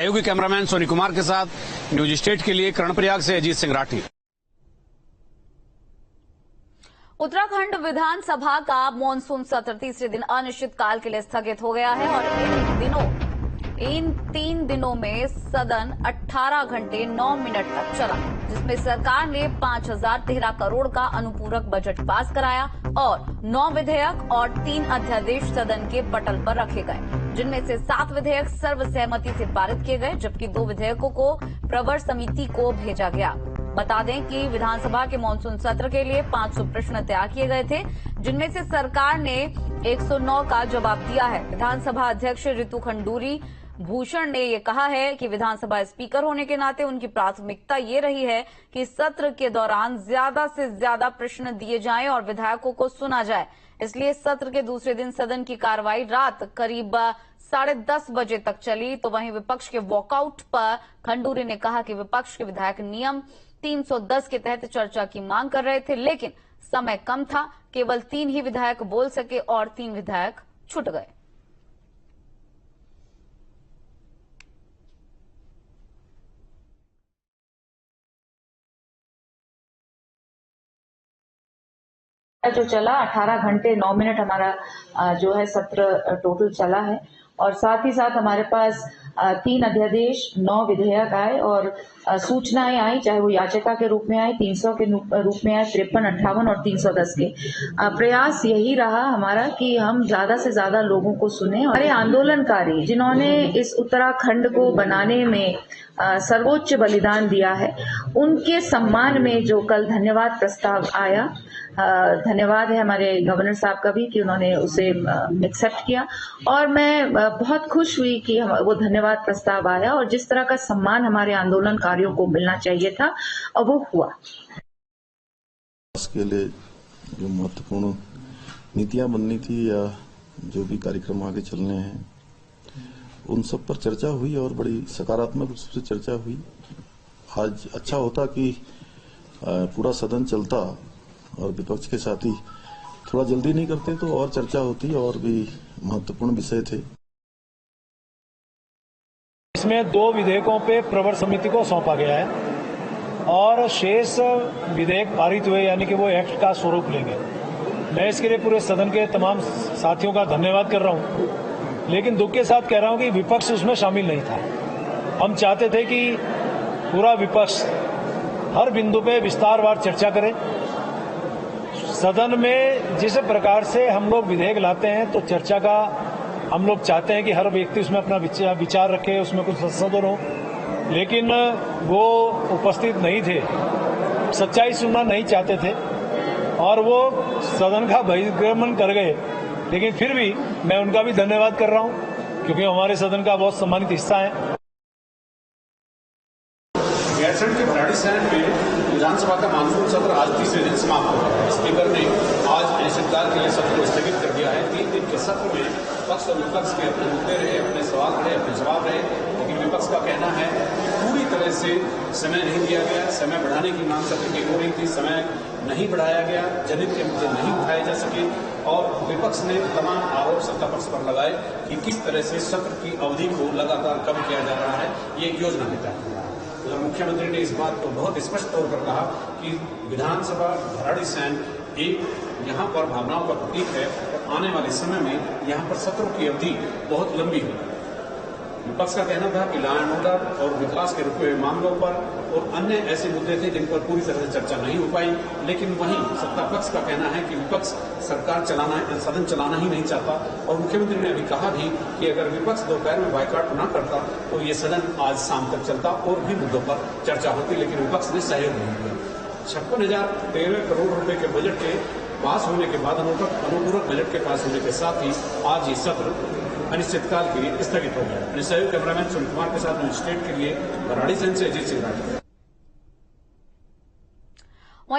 सहयोगी कैमरामैन सोनी कुमार के साथ न्यूज स्टेट के लिए कर्णप्रयाग से अजीत सिंह राठी। उत्तराखंड विधानसभा का मॉनसून सत्र तीसरे दिन अनिश्चितकाल के लिए स्थगित हो गया है और इन 3 दिनों में सदन 18 घंटे 9 मिनट तक चला, जिसमें सरकार ने 5013 करोड़ का अनुपूरक बजट पास कराया और 9 विधेयक और 3 अध्यादेश सदन के पटल पर रखे गए, जिनमें से 7 विधेयक सर्वसहमति से पारित किए गए, जबकि 2 विधेयकों को प्रवर समिति को भेजा गया। बता दें कि विधानसभा के मानसून सत्र के लिए 500 प्रश्न तैयार किए गए थे, जिनमें से सरकार ने 109 का जवाब दिया है। विधानसभा अध्यक्ष ऋतु खंडूरी भूषण ने ये कहा है कि विधानसभा स्पीकर होने के नाते उनकी प्राथमिकता ये रही है कि सत्र के दौरान ज्यादा से ज्यादा प्रश्न दिए जाएं और विधायकों को सुना जाए। इसलिए सत्र के दूसरे दिन सदन की कार्रवाई रात करीब 10:30 बजे तक चली। तो वहीं विपक्ष के वॉकआउट पर खंडूरी ने कहा कि विपक्ष के विधायक नियम 310 के तहत चर्चा की मांग कर रहे थे, लेकिन समय कम था, केवल 3 ही विधायक बोल सके और 3 विधायक छूट गए। जो चला 18 घंटे 9 मिनट हमारा जो है सत्र टोटल चला है और साथ ही साथ हमारे पास 3 अध्यादेश 9 विधेयक आए और सूचनाएं आई, चाहे वो याचिका के रूप में आए, 300 के रूप में आए, 53, 58 और 310 के। प्रयास यही रहा हमारा कि हम ज्यादा से ज्यादा लोगों को सुने। हमारे आंदोलनकारी जिन्होंने इस उत्तराखंड को बनाने में सर्वोच्च बलिदान दिया है, उनके सम्मान में जो कल धन्यवाद प्रस्ताव आया, धन्यवाद है हमारे गवर्नर साहब का भी कि उन्होंने उसे एक्सेप्ट किया और मैं बहुत खुश हुई कि वो धन्यवाद प्रस्ताव आया और जिस तरह का सम्मान हमारे आंदोलनकारियों को मिलना चाहिए था और वो हुआ। इसके लिए जो महत्वपूर्ण नीतियां बननी थी या जो भी कार्यक्रम आगे चलने हैं उन सब पर चर्चा हुई और बड़ी सकारात्मक रूप से चर्चा हुई। आज अच्छा होता कि पूरा सदन चलता और विपक्ष के साथी थोड़ा जल्दी नहीं करते तो और चर्चा होती और भी महत्वपूर्ण विषय थे। इसमें 2 विधेयकों पे प्रवर समिति को सौंपा गया है और शेष विधेयक पारित हुए, यानी कि वो एक्ट का स्वरूप लेंगे। मैं इसके लिए पूरे सदन के तमाम साथियों का धन्यवाद कर रहा हूं, लेकिन दुख के साथ कह रहा हूं कि विपक्ष उसमें शामिल नहीं था। हम चाहते थे कि पूरा विपक्ष हर बिंदु पे विस्तारवार चर्चा करे। सदन में जिस प्रकार से हम लोग विधेयक लाते हैं तो चर्चा का हम लोग चाहते हैं कि हर व्यक्ति उसमें अपना विचार रखे, उसमें कुछ संशोधन हो, लेकिन वो उपस्थित नहीं थे, सच्चाई सुनना नहीं चाहते थे और वो सदन का बहिष्क्रमण कर गए। लेकिन फिर भी मैं उनका भी धन्यवाद कर रहा हूं क्योंकि हमारे सदन का बहुत सम्मानित हिस्सा है। गैरसैंण के भराड़ीसैंण में विधानसभा का मानसून सत्र आज तीसरे दिन समाप्त हो गया है। स्पीकर ने आज अनिश्चितकाल के लिए सत्र को स्थगित कर दिया है। 3 दिन के सत्र में पक्ष और विपक्ष के अपने मुद्दे रहे, अपने सवाल रहे, अपने जवाब रहे, लेकिन विपक्ष का कहना है कि पूरी तरह से समय नहीं दिया गया। समय बढ़ाने की मांग सत्र की हो रही थी, समय नहीं बढ़ाया गया, जनहित के मुद्दे नहीं उठाए जा सके और विपक्ष ने तमाम आरोप सत्ता पक्ष पर लगाए कि किस तरह से सत्र की अवधि को लगातार कम किया जा रहा है। ये एक योजना के तहत मुख्यमंत्री ने इस बात को बहुत स्पष्ट तौर पर कहा कि विधानसभा भराड़ीसैंण एक यहाँ पर भावनाओं का प्रतीक है और आने वाले समय में यहाँ पर सत्रों की अवधि बहुत लंबी होगी। विपक्ष का कहना था कि लॉ एंड ऑर्डर और विकास के रुके हुए मामलों पर और अन्य ऐसे मुद्दे थे जिन पर पूरी तरह से चर्चा नहीं हो पाई, लेकिन वहीं सत्ता पक्ष का कहना है कि विपक्ष सरकार सदन चलाना ही नहीं चाहता और मुख्यमंत्री ने अभी कहा भी कि अगर विपक्ष दोपहर में बाइकआउट न करता तो ये सदन आज शाम तक चलता और भी मुद्दों पर चर्चा होती, लेकिन विपक्ष ने सहयोग नहीं किया। 56,013 करोड़ रुपए के बजट के पास होने के बाद अनुपूरक बजट के पास होने के साथ ही आज ये सत्र अनिश्चितकाल के लिए स्थगित हो गया। सहयोगी कैमरामैन सोनी कुमार के साथ न्यूज स्टेट के लिए भराड़ीसैंण से अजीत सिंह राठी।